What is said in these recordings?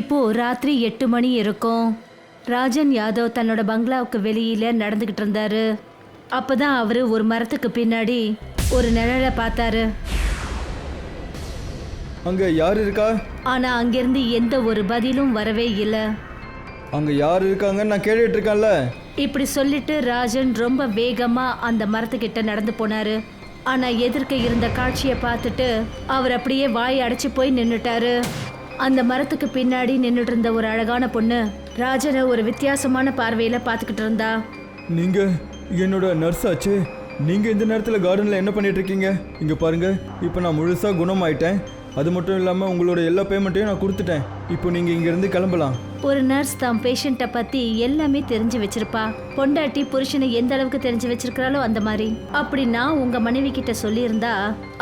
இப்போ ராத்திரி 8 மணி இருக்கும். ராஜன் யாதவ் தன்னோட பங்களாவுக்கு வெளியில நடந்துகிட்டு இருந்தாரு. அப்பதான் அவரு ஒரு மரத்துக்கு பின்னாடி ஒரு நிழலை பார்த்தாரு. அங்க யார் இருக்கா? ஆனா அங்கிருந்து எந்த ஒரு பதிலும் வரவே இல்லை. அங்க யார் இருக்காங்கன்னு நான் கேட்டுட்டு இருக்கேன்ல. இப்படி சொல்லிட்டு ராஜன் ரொம்ப வேகமா அந்த மரத்துக்கிட்ட நடந்து போனாரு. ஆனா எதிர்க்க இருந்த காட்சியை பார்த்துட்டு அவர் அப்படியே வாய் அடைச்சு போய் நின்னுட்டாரு. அந்த மரத்துக்கு பின்னாடி நின்றுட்டு இருந்த ஒரு அழகான பொண்ணு ராஜனை ஒரு வித்தியாசமான பார்வையில பார்த்துக்கிட்டு இருந்தா. நீங்க என்னோட நர்ஸ் ஆச்சு. நீங்க இந்த நேரத்துல கார்டன்ல என்ன பண்ணிட்டு இருக்கீங்க? இங்க பாருங்க, இப்போ நான் முழுசா குணமாயிட்டேன். அது மட்டும் இல்லாம உங்களோட எல்லா பேமெண்ட்டையும் நான் கொடுத்துட்டேன். இப்போ நீங்க இங்க இருந்து கிளம்பலாம். ஒரு நர்ஸ் தான் பேஷண்ட்டை பத்தி எல்லாமே தெரிஞ்சு வச்சிருப்பா. பொண்டாட்டி புருஷனை எந்த அளவுக்கு தெரிஞ்சு வச்சிருக்கிறாளோ அந்த மாதிரி. அப்படி நான் உங்க மனைவி கிட்ட சொல்லியிருந்தா,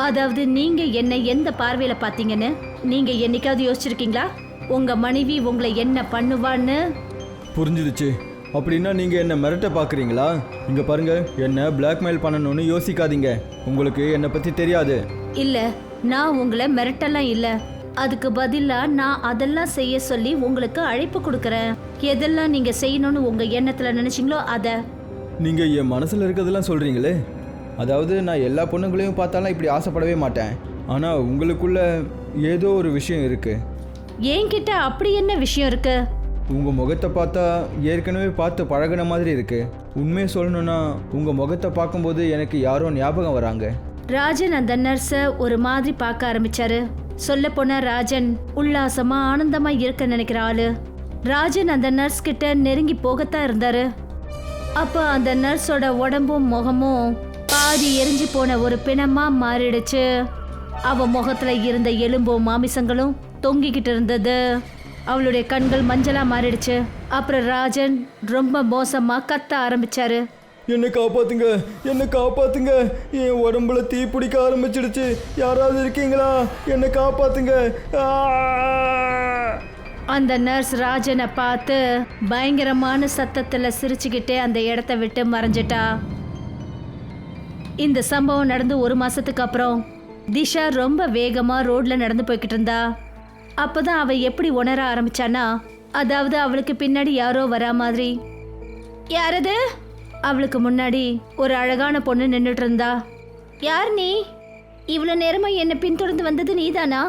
அதாவது நீங்க என்ன எந்த பார்வையில பாத்தீங்கன்னு நீங்க என்னைக்காவது யோசிச்சிருக்கீங்களா? உங்க மனைவி உங்களை என்ன பண்ணுவான்னு? புரிஞ்சிடுச்சு. அப்படின்னா நீங்க என்ன மிரட்ட பாக்குறீங்களா? இங்க பாருங்க, என்ன பிளாக்மெயில் பண்ணணும்னு யோசிக்காதீங்க. உங்களுக்கு என்னை பத்தி தெரியாது. இல்ல, நான் உங்களை மிரட்டலாம் இல்ல. அதுக்கு பதிலா நான் அதெல்லாம் செய்ய சொல்லி உங்களுக்கு அழைப்பு கொடுக்கறேன். எதெல்லாம் நீங்க செய்யணும்னு உங்க எண்ணத்துல நினைச்சீங்களோ அத. நீங்க என் மனசுல இருக்கிறதெல்லாம் சொல்றீங்களே. அதாவது நான் எல்லா பொண்ணுங்களையும் பார்த்தாலும் இப்படி ஆசைப்படவே மாட்டேன். ஆனா உங்களுக்குள்ள ஏதோ ஒரு விஷயம் இருக்கு. என்கிட்ட அப்படி என்ன விஷயம் இருக்கு? உங்க முகத்தை பார்த்தா ஏற்கனவே பார்த்து பழகின மாதிரி இருக்கு. உண்மையை சொல்லணும்னா உங்க முகத்தை பார்க்கும்போது எனக்கு யாரோ ஞாபகம் வராங்க. ராஜன் அந்த நர்ஸை ஒரு மாதிரி பார்க்க ஆரம்பிச்சாரு. சொல்ல போனா ராஜன் உல்லாசமா ஆனந்தமா இருக்க நினைக்கிற ஆளு. ராஜன் அந்த நர்ஸ் கிட்ட நெருங்கி போகத்தான் இருந்தாரு. அப்ப அந்த நர்ஸோட உடம்பும் முகமும் பாதி எரிஞ்சு போன ஒரு பிணமா மாறிடுச்சு. அவ முகத்துல இருந்த எலும்பும் மாமிசங்களும் தொங்கிக்கிட்டு இருந்தது. அவளுடைய கண்கள் மஞ்சளா மாறிடுச்சு. அப்புறம் ராஜன் ரொம்ப மோசமா கத்த ஆரம்பிச்சாரு. என்னை காப்பாத்துங்க, என்னை காப்பாத்துங்க, என் உடம்புல தீ பிடிக்க ஆரம்பிச்சிடுச்சு, யாராவது இருக்கீங்களா, என்னை காப்பாத்துங்க. அந்த நர்ஸ் ராஜனை பார்த்து பயங்கரமான சத்தத்துல சிரிச்சுக்கிட்டே அந்த இடத்த விட்டு மறைஞ்சிட்டா. இந்த சம்பவம் நடந்து 1 மாசத்துக்கு அப்புறம் திஷா ரொம்ப வேகமா ரோட்ல நடந்து போய்கிட்டு இருந்தா. அப்பதான் அவ எப்படி உணர ஆரம்பிச்சானா, அதாவது அவளுக்கு பின்னாடி யாரோ வரா மாதிரி. யாரது? அவளுக்கு முன்னாடி ஒரு அழகான பொண்ணு நின்றுட்டு இருந்தா. யார் நீ? இவ்வளோ நேரமா என்னை பின்தொடர்ந்து வந்தது நீதானா?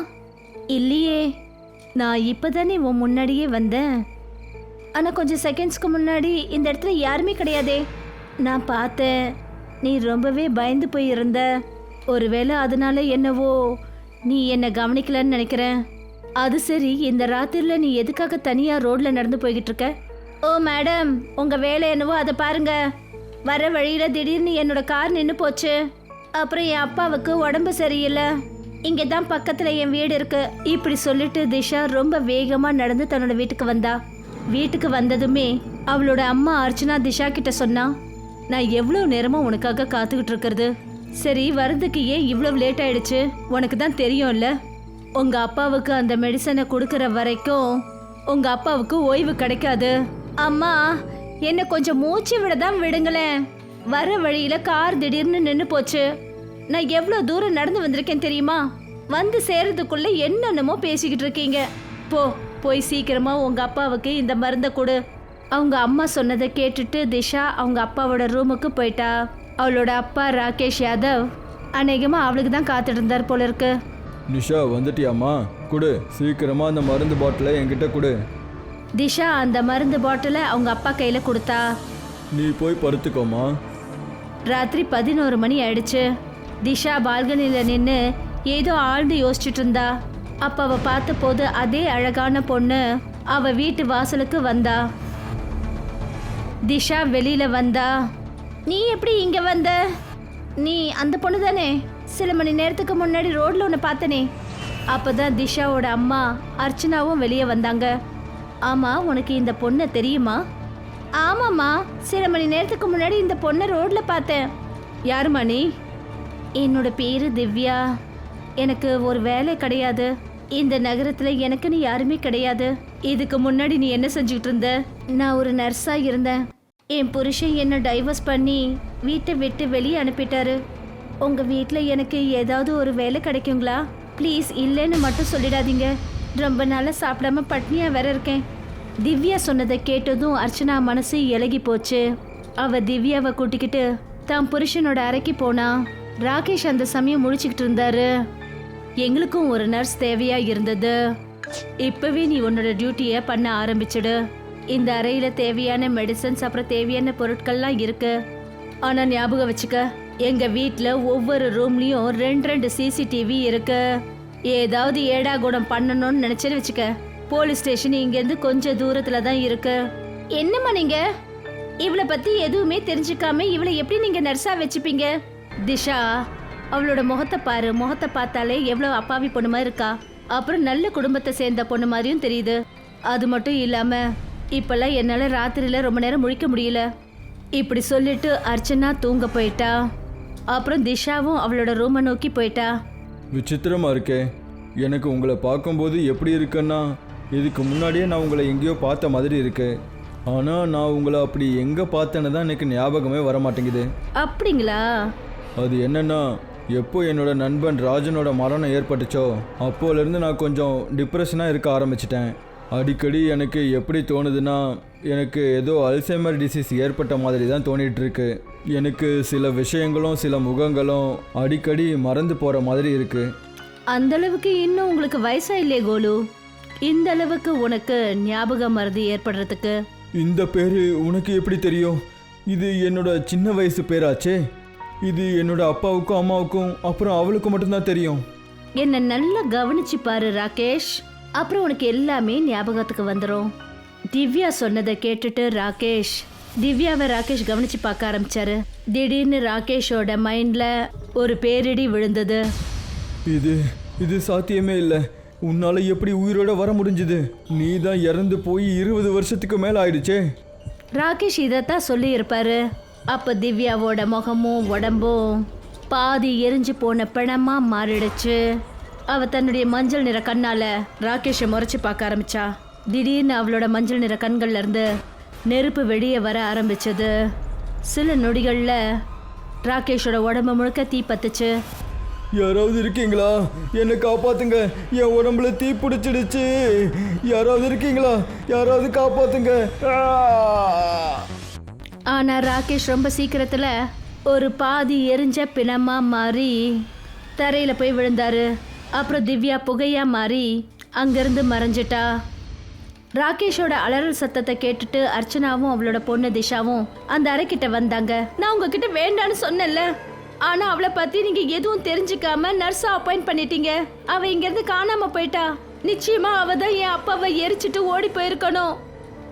இல்லையே, நான் இப்பதானே உன் முன்னாடியே வந்தேன். ஆனால் கொஞ்சம் செகண்ட்ஸ்க்கு முன்னாடி இந்த இடத்துல யாருமே கிடையாதே. நான் பார்த்தேன், நீ ரொம்பவே பயந்து போயிருந்த. ஒருவேளை அதனால என்னவோ நீ என்னை கவனிக்கலன்னு நினைக்கிறேன். அது சரி, இந்த ராத்திரில நீ எதுக்காக தனியா ரோட்ல நடந்து போய்கிட்டு இருக்க? ஓ மேடம், உங்க வேலை என்னவோ அதை பாருங்க. வர வழியில திடீர்னு என்னோட கார் நின்று போச்சு. அப்புறம் என் அப்பாவுக்கு உடம்பு சரியில்லை. இங்கே தான் பக்கத்துல என் வீடு இருக்கு. இப்படி சொல்லிட்டு திஷா ரொம்ப வேகமா நடந்து தன்னோட வீட்டுக்கு வந்தா. வீட்டுக்கு வந்ததுமே அவளோட அம்மா அர்ச்சனா திஷா கிட்ட சொன்னா, நான் எவ்வளோ நேரமா உனக்காக காத்துக்கிட்டு இருக்கிறது. சரி, வரதுக்கு ஏன் இவ்வளவு லேட் ஆயிடுச்சு? உனக்கு தான் தெரியும்ல, உங்க அப்பாவுக்கு அந்த மெடிசனை கொடுக்கற வரைக்கும் உங்க அப்பாவுக்கு ஓய்வு கிடைக்காது. அம்மா, என்ன கொஞ்சம் மூச்சு விட தான் விடுங்களேன். வர வழியில கார் திடீர்னு நின்று போச்சு. நான் எவ்வளோ தூரம் நடந்து வந்திருக்கேன் தெரியுமா? வந்து சேர்றதுக்குள்ள என்னென்னமோ பேசிக்கிட்டு இருக்கீங்க. போய் சீக்கிரமா உங்க அப்பாவுக்கு இந்த மருந்தை கொடு. அவங்க அம்மா சொன்னதை கேட்டுட்டு திஷா அவங்க அப்பாவோட ரூமுக்கு போயிட்டா. அவளோட அப்பா ராகேஷ் யாதவ் அநேகமா அவளுக்கு தான் காத்துட்டு இருந்தார் போல இருக்கு. நிஷா, வந்துட்டியாம்மா? கொடு, சீக்கிரமா அந்த மருந்து பாட்டிலை என்கிட்ட கொடு. திஷா அந்த மருந்து பாட்டிலை அவங்க அப்பா கையில கொடுத்தா. நீ போய் படுத்துக்கோமா. ராத்திரி 11 மணி ஆயிடுச்சு. திஷா பால்கனில நின்று ஏதோ ஆழ்ந்து யோசிச்சுட்டு இருந்தா. அப்ப அவ பார்த்த போது அதே அழகான பொண்ணு அவ வீட்டு வாசலுக்கு வந்தா. திஷா வெளியில வந்தா. நீ எப்படி இங்க வந்த? நீ அந்த பொண்ணு தானே? சில மணி நேரத்துக்கு முன்னாடி ரோட்ல ஒன்று பார்த்தனே. அப்பதான் திஷாவோட அம்மா அர்ச்சனாவும் வெளியே வந்தாங்க. ஆமா, உனக்கு இந்த பொண்ணை தெரியுமா? ஆமாம்மா, சில மணி நேரத்துக்கு முன்னாடி இந்த பொண்ணை ரோட்ல பார்த்தேன். யாருமா நீ? என்னோட பேரு திவ்யா. எனக்கு ஒரு வேலை கிடையாது. இந்த நகரத்துல எனக்குன்னு யாருமே கிடையாது. இதுக்கு முன்னாடி நீ என்ன செஞ்சுக்கிட்டு இருந்த? நான் ஒரு நர்ஸா இருந்தேன். என் புருஷன் என்ன டைவர்ஸ் பண்ணி வீட்டை விட்டு வெளியே அனுப்பிட்டாரு. உங்க வீட்டில் எனக்கு ஏதாவது ஒரு வேலை கிடைக்குங்களா? ப்ளீஸ் இல்லைன்னு மட்டும் சொல்லிடாதீங்க. ரொம்ப நாளா சாப்பிடாம பட்னியா வேற இருக்கேன். திவ்யா சொன்னதை கேட்டதும் அர்ச்சனா மனசு இலகி போச்சு. அவ திவ்யாவை கூட்டிக்கிட்டு தான் புருஷனோட அறைக்கு போனா. ராகேஷ் அந்த சமயம் முழிச்சுக்கிட்டு இருந்தாரு. எங்களுக்கும் ஒரு நர்ஸ் தேவையா இருந்தது. இப்பவே நீ உன்னோட டியூட்டியை பண்ண ஆரம்பிச்சிடு. இந்த அறையில தேவையான மெடிசன்ஸ் அப்புறம் தேவையான பொருட்கள்லாம் இருக்கு. ஆனா ஞாபகம் வச்சுக்க, எங்க வீட்ல ஒவ்வொரு ரூம்லயும் 2 சிசிடிவி இருக்கு. ஏதாவது ஏடா குணம் பண்ணணும்னு நினைச்சேன்னு வச்சுக்க, போலீஸ் ஸ்டேஷன் இங்கேருந்து கொஞ்சம் தூரத்துல தான் இருக்கு. என்னம்மா நீங்க இவளை பத்தி எதுவுமே தெரிஞ்சுக்காம இவளை எப்படி நீங்க நர்ஸா வச்சுப்பீங்க? திஷா, அவளோட முகத்தை பாரு. முகத்தை பார்த்தாலே எவ்வளவு அப்பாவி பொண்ணு மாதிரி இருக்கா. அப்புறம் நல்ல குடும்பத்தை சேர்ந்த பொண்ணு மாதிரியும் தெரியுது. அது மட்டும் இல்லாம இப்பெல்லாம் என்னால ராத்திரியில ரொம்ப நேரம் முழிக்க முடியல. இப்படி சொல்லிட்டு அர்ச்சனா தூங்க போயிட்டா. அப்புறம் திஷாவும் அவளோட ரூமை நோக்கி போயிட்டா. விசித்திரமா இருக்கே. எனக்கு உங்களை பார்க்கும்போது எப்படி இருக்குன்னா, இதுக்கு முன்னாடியே நான் உங்களை எங்கேயோ பார்த்த மாதிரி இருக்கு. ஆனால் நான் உங்களை அப்படி எங்கே பார்த்தேன்னு தான் எனக்கு ஞாபகமே வர மாட்டேங்குது. அப்படிங்களா? அது என்னன்னா, எப்போ என்னோட நண்பன் ராஜனோட மரணம் ஏற்பட்டுச்சோ அப்போலேருந்து நான் கொஞ்சம் டிப்ரெஷனாக இருக்க ஆரம்பிச்சிட்டேன். அடிக்கடி எனக்கு எப்படி தோணுதுன்னா, எனக்கு ஏதோ அல்சைமர் டிசீஸ் ஏற்பட்ட மாதிரி தான் தோணிகிட்டு இருக்கு. எனக்கு சில விஷயங்களும் சில முகங்களும் அடிக்கடி மறந்து போகிற மாதிரி இருக்கு. அந்த அளவுக்கு இன்னும் உங்களுக்கு வயசா இல்லையே கோலு. இந்த அளவுக்கு உனக்கு ஞாபக மறதி ஏற்படுறதுக்கு. இந்த பேர் உனக்கு எப்படி தெரியும்? இது என்னோட சின்ன வயசு பேராச்சே. இது என்னோட அப்பாவுக்கும் அம்மாவுக்கும் அப்புறம் அவளுக்கும் மட்டும்தான் தெரியும். என்ன நல்லா கவனிச்சு பாரு ராகேஷ், அப்புறம் உனக்கு எல்லாமே ஞாபகத்துக்கு வந்துடும். திவ்யா சொன்னதை கேட்டுட்டு திவ்யாவை ராகேஷ் கவனிச்சு பார்க்க ஆரம்பிச்சாரு. திடீர்னு ராகேஷோட மைண்ட்ல ஒரு பேரிடி விழுந்தது. இது சாத்தியமே இல்லை. உன்னால எப்படி உயிரோட வர முடிஞ்சுது? நீ தான் இறந்து போய் 20 வருஷத்துக்கு மேல ஆயிடுச்சே. ராகேஷ் இதைத்தான் சொல்லி இருப்பாரு. அப்ப திவ்யாவோட முகமும் உடம்பும் பாதி எரிஞ்சு போன பிணமா மாறிடுச்சு. அவ தன்னுடைய மஞ்சள் நிற கண்ணால ராகேஷை முறைச்சு பார்க்க ஆரம்பிச்சா. திடீர்னு அவளோட மஞ்சள் நிற கண்கள்ல இருந்து நெருப்பு வெளியே வர ஆரம்பிச்சது. சில நொடிகள்ல ராகேஷோட உடம்பு முழுக்க தீ பத்துச்சு. யாராவது இருக்கீங்களா? என்னை காப்பாத்துங்க. என் உடம்புல தீ பிடிச்சிடுச்சு. யாராவது இருக்கீங்களா? யாராவது காப்பாத்துங்க. ஆனா ராகேஷ் ரொம்ப சீக்கிரத்துல ஒரு பாதி எரிஞ்ச பிணமா மாறி தரையில போய் விழுந்தாரு. அப்புறம் திவ்யா புகையா மாறி அங்கிருந்து மறைஞ்சிட்டா. ராகேஷோட அலறல் சத்தத்தை கேட்டுட்டு அர்ச்சனாவும் அவளோட பொண்ணு திஷாவும் அந்த அறைக்கிட்ட வந்தாங்க. நான் உங்ககிட்ட வேண்டான்னு சொன்னேன்ல, ஆனா அவளை பத்தி நீங்க எதுவும் தெரிஞ்சுக்காம நர்ஸா அப்பாயிண்ட் பண்ணிட்டீங்க. அவ இங்க இருந்து காணாம போயிட்டா. நிச்சயமா அவ தான் என் அப்பாவை எரிச்சிட்டு ஓடி போயிருக்கணும்.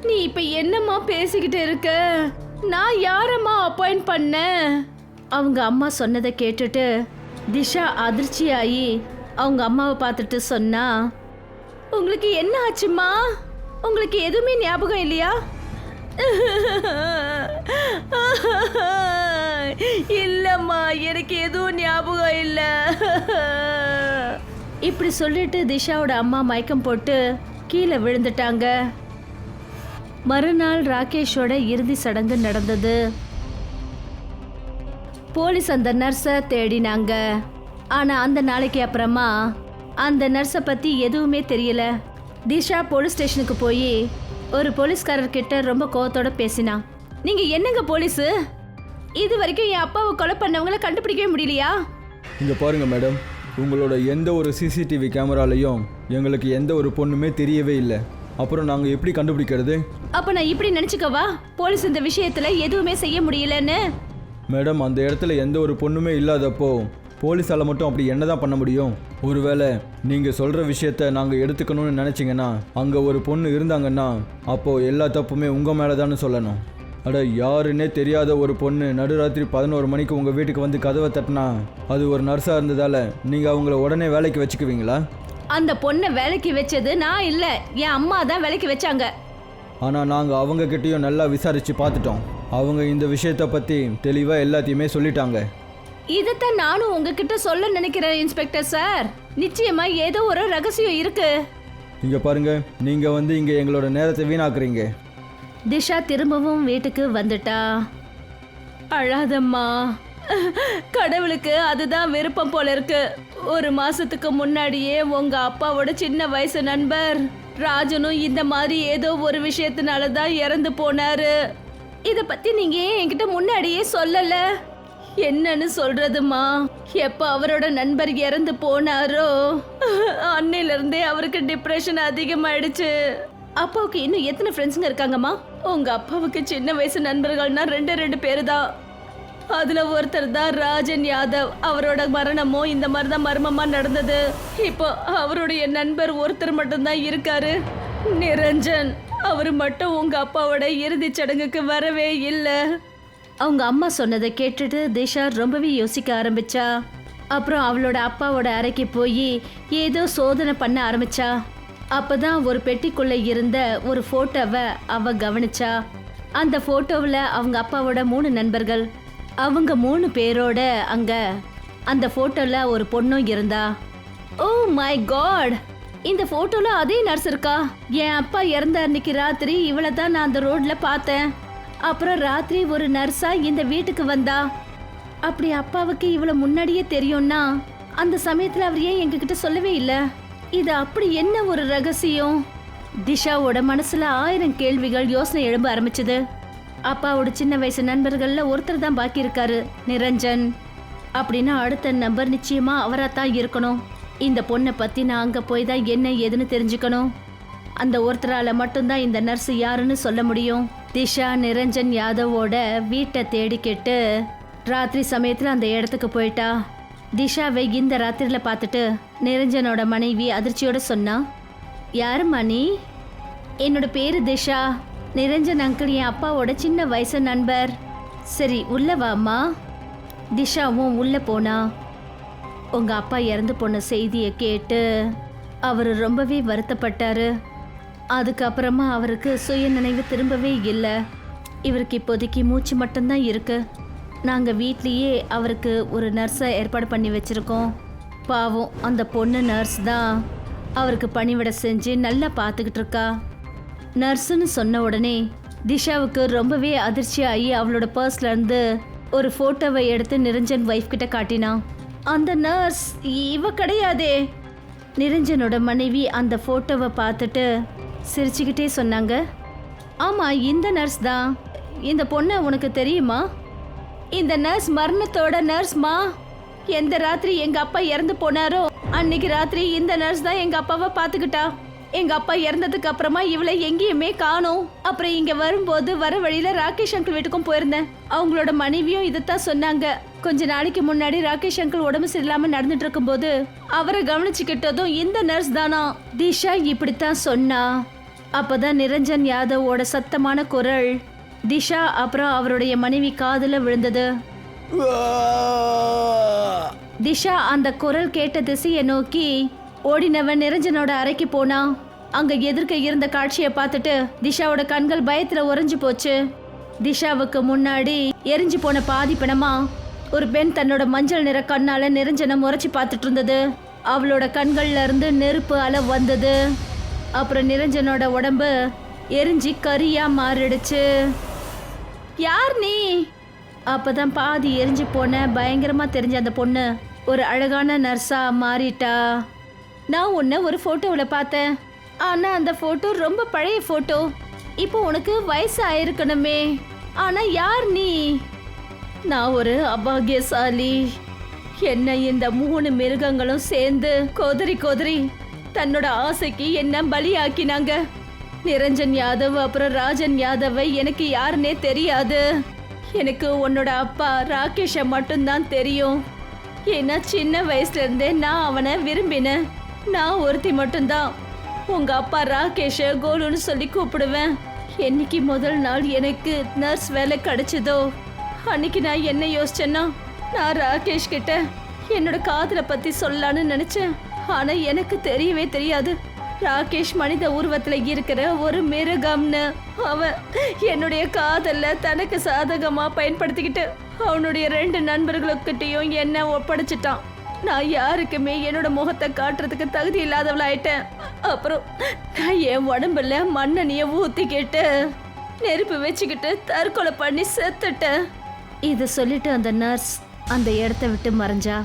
நீ இப்ப என்னம்மா பேசிக்கிட்டு இருக்க? நான் யாரம்மா அப்பாயிண்ட் பண்ணேன்? அவங்க அம்மா சொன்னதை கேட்டுட்டு திஷா அதிர்ச்சியாயி அவங்க அம்மாவை பார்த்துட்டு சொன்னா, உங்களுக்கு என்ன ஆச்சுமா? உங்களுக்கு எதுவுமே ஞாபகம் இல்லையா? இல்லம்மா, எனக்கு எதுவும் ஞாபகம் இல்ல. இப்படி சொல்லிட்டு திஷாவோட அம்மா மயக்கம் போட்டு கீழே விழுந்துட்டாங்க. மறுநாள் ராகேஷோட இறுதி சடங்கு நடந்தது. போலீஸ் அந்த நர்ஸை தேடினாங்க. ஆனா அந்த நாளைக்கு அப்புறமா அந்த நர்ஸை பத்தி எதுவுமே தெரியல. திஷா போலீஸ் ஸ்டேஷனுக்கு போய் ஒரு போலீஸ்காரர்கிட்ட ரொம்ப கோவத்தோட பேசினா. நீங்க என்னங்க போலீஸ், இது வரைக்கும் என் அப்பாவை கொலை பண்ணவங்களை கண்டுபிடிக்கவே முடியலையா? இங்க பாருங்க மேடம், உங்களோட எந்த ஒரு சிசிடிவி கேமராலையும் எங்களுக்கு எந்த ஒரு பொண்ணுமே தெரியவே இல்லை. அப்புறம் நாங்கள் எப்படி கண்டுபிடிக்கிறது? அப்போ நான் இப்படி நினச்சிக்கவா போலீஸ் இந்த விஷயத்தில் எதுவுமே செய்ய முடியலன்னு? மேடம், அந்த இடத்துல எந்த ஒரு பொண்ணுமே இல்லாதப்போ போலீஸால் மட்டும் அப்படி என்ன தான் பண்ண முடியும்? ஒருவேளை நீங்கள் சொல்கிற விஷயத்த நாங்கள் எடுத்துக்கணும்னு நினச்சிங்கன்னா, அங்கே ஒரு பொண்ணு இருந்தாங்கன்னா அப்போது எல்லா தப்புமே உங்கள் மேலே தானே சொல்லணும். அட, யாருன்னே தெரியாத ஒரு பொண்ணு நடுராத்திரி 11 மணிக்கு உங்கள் வீட்டுக்கு வந்து கதவை தட்டினா அது ஒரு நர்ஸாக இருந்ததால் நீங்கள் அவங்கள உடனே வேலைக்கு வச்சுக்குவீங்களா? அந்த பொண்ணை வேலைக்கு வச்சது நான் இல்லை, என் அம்மா தான் வேலைக்கு வச்சாங்க. ஆனால் நாங்கள் அவங்கக்கிட்டேயும் நல்லா விசாரித்து பார்த்துட்டோம். அவங்க இந்த விஷயத்தை பற்றி தெளிவாக எல்லாத்தையுமே சொல்லிட்டாங்க. இதைத்தான் நானும் உங்ககிட்ட சொல்ல நினைக்கிறேன் இன்ஸ்பெக்டர் சார். நிச்சயமா ஏதோ ஒரு ரகசியம் இருக்கு. இங்கே பாருங்க, நீங்கள் இங்கே எங்களோட நேரத்தை வீணாக்குறீங்க. திஷா திரும்பவும் வீட்டுக்கு வந்துட்டா. அழாதம்மா, கடவுளுக்கு அதுதான் விருப்பம் போல இருக்கு. ஒரு மாசத்துக்கு முன்னாடியே உங்க அப்பாவோட சின்ன வயசு நண்பர் ராஜனும் இந்த மாதிரி ஏதோ ஒரு விஷயத்தினால தான் இறந்து போனாரு. இத பத்தி நீங்க ஏன் என்கிட்ட முன்னாடியே சொல்லல? என்னன்னு சொல்றதுமா, எப்ப அவரோட நண்பர் இறந்து போனாரோ அன்னையில இருந்தே அவருக்கு டிப்ரெஷன் அதிகமாயிடுச்சு. அப்பாவுக்கு இன்னும் எத்தனை ஃப்ரெண்ட்ஸுங்க இருக்காங்கம்மா? உங்க அப்பாவுக்கு சின்ன வயசு நண்பர்கள்னா ரெண்டு பேரு தான். அதுல ஒருத்தர் தான் ராஜன் யாதவ். அவரோட மரணமும் இந்த மாதிரி தான் மர்மமா நடந்தது. இப்போ அவருடைய நண்பர் ஒருத்தர் மட்டும்தான் இருக்காரு, நிரஞ்சன். அவரு மட்டும் உங்க அப்பாவோட இறுதி சடங்குக்கு வரவே இல்லை. அவங்க அம்மா சொன்னதை கேட்டுட்டு திஷா ரொம்பவே யோசிக்க ஆரம்பிச்சா. அப்புறம் அவளோட அப்பாவோட அறைக்கு போய் ஏதோ சோதனை பண்ண ஆரம்பிச்சா. அப்பதான் ஒரு பெட்டிக்குள்ள இருந்த ஒரு போட்டோவை அவ கவனிச்சா. அந்த போட்டோவில் அவங்க அப்பாவோட 3 நண்பர்கள், அவங்க 3 பேரோட அங்க அந்த போட்டோல ஒரு பொண்ணும் இருந்தா. ஓ மை காட், இந்த போட்டோல அதே நர்ஸ் இருக்கா. என் அப்பா இறந்த அன்னைக்கு ராத்திரி இவளை தான் நான் அந்த ரோட்ல பார்த்தேன். அப்புறம் ராத்திரி ஒரு நர்ஸா இந்த வீட்டுக்கு வந்தா. அப்படி அப்பாவுக்கு இவளை முன்னாடியே தெரியும்னா அந்த சமயத்துல அவர் ஏன் எங்ககிட்ட சொல்லவே இல்லை? இது அப்படி என்ன ஒரு ரகசியம்? திஷாவோட மனசுல 1000 கேள்விகள் யோசனை எழும்ப ஆரம்பிச்சது. அப்பாவோட சின்ன வயசு நண்பர்கள்ல ஒருத்தர் தான் பாக்கி இருக்காரு, நிரஞ்சன். அப்படின்னா அடுத்த நம்பர் நிச்சயமா அவராத்தான் இருக்கணும். இந்த பொண்ணை பத்தி நான் அங்க போய் தான் என்ன ஏதுன்னு தெரிஞ்சுக்கணும். அந்த ஒருத்தரால மட்டும்தான் இந்த நர்ஸ் யாருன்னு சொல்ல முடியும். திஷா நிரஞ்சன் யாதவோட வீட்டை தேடிக்கிட்டு ராத்திரி சமயத்துல அந்த இடத்துக்கு போயிட்டா. திஷாவை இந்த ராத்திரில பார்த்துட்டு நிரஞ்சனோட மனைவி அதிர்ச்சியோட சொன்னா, யாரும்மா நீ? என்னோட பேரு திஷா. நிரஞ்சன் அங்கிள் என் அப்பாவோட சின்ன வயசு நண்பர். சரி உள்ள வாம்மா. திஷாவும் உள்ள போனா. உங்க அப்பா இறந்து போன செய்தியை கேட்டு அவர் ரொம்பவே வருத்தப்பட்டாரு. அதுக்கப்புறமா அவருக்கு சுய நினைவு திரும்பவே இல்லை. இவருக்கு இப்போதைக்கு மூச்சு மட்டும்தான் இருக்கு. நாங்கள் வீட்லேயே அவருக்கு ஒரு நர்ஸை ஏற்பாடு பண்ணி வச்சுருக்கோம். பாவம், அந்த பொண்ணு நர்ஸ் தான் அவருக்கு பணிவிடை செஞ்சு நல்லா பார்த்துக்கிட்டு இருக்கா. நர்ஸுன்னு சொன்ன உடனே திஷாவுக்கு ரொம்பவே அதிர்ச்சியாகி அவளோட பர்ஸ்லேருந்து ஒரு ஃபோட்டோவை எடுத்து நிரஞ்சன் ஒய்ஃப் கிட்ட காட்டினான். அந்த நர்ஸ் இவ கிடையாதே. நிரஞ்சனோட மனைவி அந்த ஃபோட்டோவை பார்த்துட்டு சிரிச்சுக்கிட்டே சொன்னாங்க, ஆமாம் இந்த நர்ஸ் தான். இந்த பொண்ணை உனக்கு தெரியுமா? இந்த நர்ஸ் மரணத்தோட நர்ஸ்மா. எந்த ராத்திரி எங்கள் அப்பா இறந்து போனாரோ அன்னைக்கு ராத்திரி இந்த நர்ஸ் தான் எங்கள் அப்பாவை பார்த்துக்கிட்டா. எங்கள் அப்பா இறந்ததுக்கு அப்புறமா இவளை எங்கேயுமே காணோம். அப்புறம் இங்கே வரும்போது வர வழியில் ராகேஷ் அங்கிள் வீட்டுக்கும் போயிருந்தேன். அவங்களோட மனைவியும் இதைத்தான் சொன்னாங்க. கொஞ்ச நாளைக்கு முன்னாடி ராகேஷ் அங்கிள் உடம்பு சரியில்லாமல் நடந்துட்டு இருக்கும்போது அவரை கவனிச்சுக்கிட்டதும் இந்த நர்ஸ் தானா. திஷா இப்படித்தான் சொன்னா. அப்பதான் நிரஞ்சன் யாதவோட சத்தமான குரல் திஷா அப்புறம் அவருடைய மனைவி காதுல விழுந்தது. திஷா அந்த குரல் கேட்ட திசையை நோக்கி ஓடினவன் நிரஞ்சனோட அறைக்கு போனா. அங்க எதிர்க்க இருந்த காட்சியை பார்த்துட்டு திஷாவோட கண்கள் பயத்துல உறைஞ்சு போச்சு. திஷாவுக்கு முன்னாடி எரிஞ்சு போன பாதி பிணமா ஒரு பெண் தன்னோட மஞ்சள் நிற கண்ணால நிரஞ்சனை முறைச்சு பார்த்துட்டு இருந்தது. அவளோட கண்கள்ல இருந்து நெருப்பு அலை வந்தது. அப்புறம் நிரஞ்சனோட உடம்பு எரிஞ்சு கரியா மாறிடுச்சு. யார் நீ? அப்பதான் பாதி எரிஞ்சு போன பயங்கரமா தெரிஞ்ச அந்த பொண்ணு ஒரு அழகான நர்ஸா மாறிட்டா. நான் உன்னை ஒரு போட்டோவில் பார்த்தேன். ஆனா அந்த போட்டோ ரொம்ப பழைய போட்டோ. இப்போ உனக்கு வயசு ஆயிருக்கணுமே. ஆனா யார் நீ? நான் ஒரு அபாகியசாலி. என்ன இந்த 3 மிருகங்களும் சேர்ந்து கொதறி தன்னோட ஆசைக்கு என்ன பலியாக்கினாங்க. நிரஞ்சன் யாதவ் அப்புறம் ராஜன் யாதவை எனக்கு யாருன்னே தெரியாது. எனக்கு உன்னோட அப்பா ராகேஷை மட்டும்தான் தெரியும். ஏன்னா சின்ன வயசுல இருந்தே நான் அவனை விரும்பினேன். நான் ஒருத்தி மட்டும்தான் உங்க அப்பா ராகேஷ கோலுன்னு சொல்லி கூப்பிடுவேன். என்னைக்கு முதல் நாள் எனக்கு நர்ஸ் வேலை கிடைச்சதோ அன்னைக்கு நான் என்ன யோசிச்சேன்னா, நான் ராகேஷ் கிட்ட என்னோட காதலை பத்தி சொல்லலான்னு நினைச்சேன். ஆனா எனக்கு தெரியவே தெரியாது ராகேஷ் மனித உருவத்துல இருக்கிற ஒரு மிருகம்னு. அவன் என்னுடைய காதல்ல தனக்கு சாதகமா பயன்படுத்திக்கிட்டு அவனுடைய 2 நண்பர்களுக்கிட்டையும் என்ன ஒப்படைச்சிட்டான். நான் யாருக்குமே என்னோட முகத்தை காட்டுறதுக்கு தகுதி இல்லாதவளாயிட்டேன். அப்புறம் நான் என் உடம்புல மண்ணெண்ணிய ஊத்திக்கிட்டு நெருப்பு வச்சுக்கிட்டு தற்கொலை பண்ணி செத்துட்டேன். இதை சொல்லிட்டு அந்த நர்ஸ் அந்த இடத்த விட்டு மறைஞ்சா